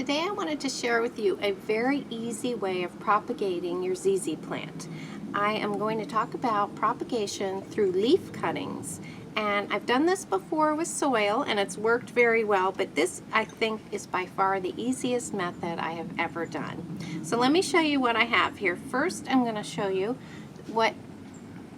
Today I wanted to share with you a very easy way of propagating your ZZ plant. I am going to talk about propagation through leaf cuttings, and I've done this before with soil and it's worked very well, but this I think is by far the easiest method I have ever done. So let me show you what I have here. First I'm going to show you what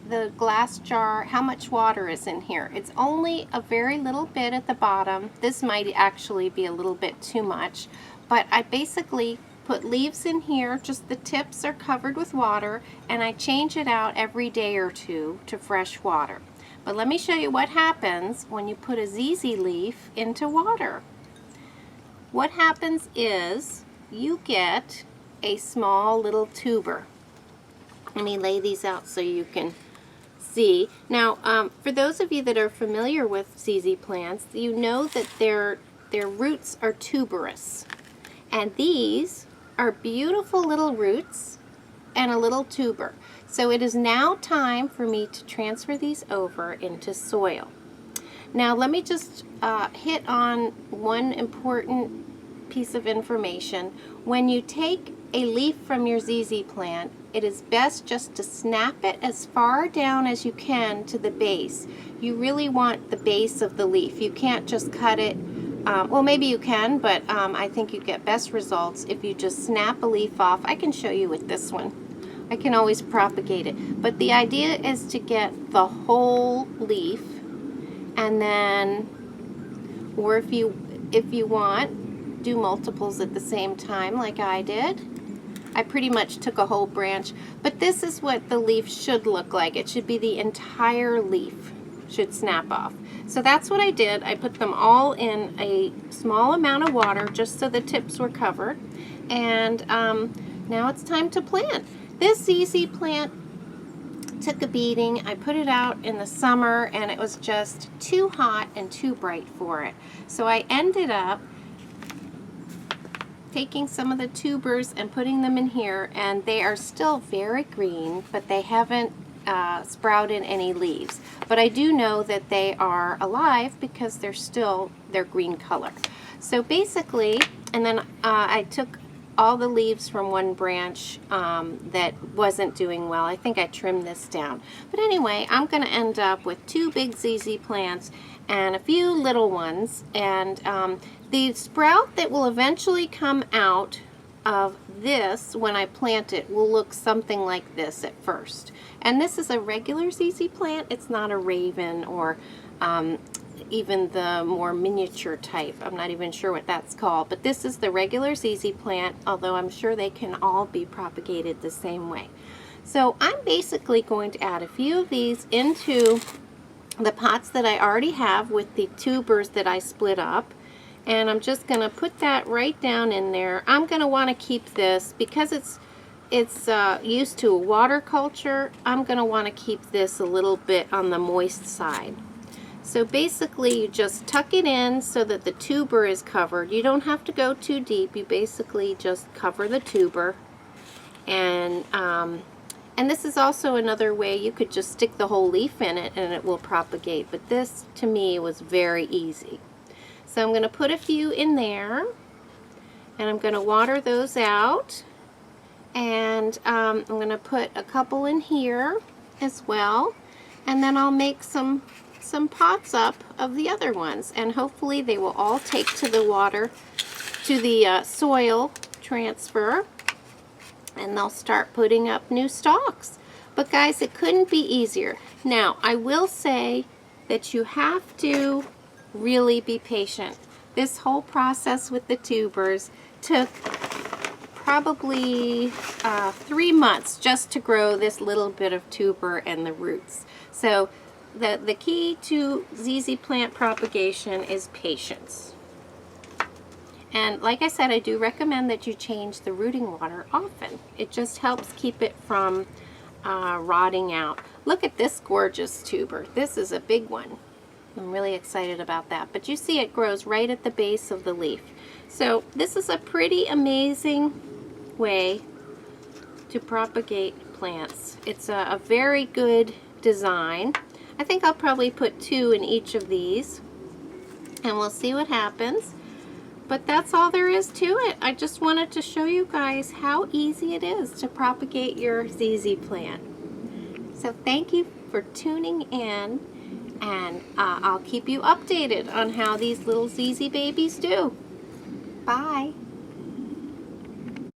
the glass jar, how much water is in here. It's only a very little bit at the bottom. This might actually be a little bit too much, but I basically put leaves in here, just the tips are covered with water, and I change it out every day or two to fresh water. But let me show you what happens when you put a ZZ leaf into water. What happens is you get a small little tuber. Let me lay these out so you can see. Now, for those of you that are familiar with ZZ plants, you know that their roots are tuberous. And these are beautiful little roots and a little tuber. So it is now time for me to transfer these over into soil. Now let me just hit on one important piece of information. When you take a leaf from your ZZ plant, it is best just to snap it as far down as you can to the base. You really want the base of the leaf. You can't just cut it. Well, maybe you can, but I think you get best results if you just snap a leaf off. I can show you with this one. I can always propagate it. But the idea is to get the whole leaf, and then, or if you want, do multiples at the same time like I did. I pretty much took a whole branch, but this is what the leaf should look like. It should be the entire leaf should snap off. So that's what I did. I put them all in a small amount of water just so the tips were covered. And now it's time to plant. This ZZ plant took a beating. I put it out in the summer and it was just too hot and too bright for it. So I ended up taking some of the tubers and putting them in here, and they are still very green, but they haven't sprouted any leaves. But I do know that they are alive because they're green color. So basically, and then I took all the leaves from one branch that wasn't doing well. I think I trimmed this down. But anyway, I'm going to end up with two big ZZ plants and a few little ones, and the sprout that will eventually come out of this when I plant it will look something like this at first. And this is a regular ZZ plant. It's not a raven or even the more miniature type. I'm not even sure what that's called, but this is the regular ZZ plant, although I'm sure they can all be propagated the same way. So I'm basically going to add a few of these into the pots that I already have with the tubers that I split up, and I'm just going to put that right down in there. I'm going to want to keep this because it's used to a water culture. I'm going to want to keep this a little bit on the moist side. So basically you just tuck it in so that the tuber is covered. You don't have to go too deep. You basically just cover the tuber. And this is also another way you could just stick the whole leaf in it and it will propagate. But this to me was very easy. So I'm going to put a few in there and I'm going to water those out. And I'm going to put a couple in here as well. And then I'll make some pots up of the other ones, and hopefully they will all take to the water, to the soil transfer, and they'll start putting up new stalks. But guys, it couldn't be easier. Now I will say that you have to really be patient. This whole process with the tubers took probably 3 months just to grow this little bit of tuber and the roots. So the key to ZZ plant propagation is patience. And like I said, I do recommend that you change the rooting water often. It just helps keep it from rotting out. Look at this gorgeous tuber. This is a big one. I'm really excited about that. But you see it grows right at the base of the leaf. So this is a pretty amazing way to propagate plants. It's a very good design. I think I'll probably put 2 in each of these and we'll see what happens. But that's all there is to it. I just wanted to show you guys how easy it is to propagate your ZZ plant. So thank you for tuning in, and I'll keep you updated on how these little ZZ babies do. Bye.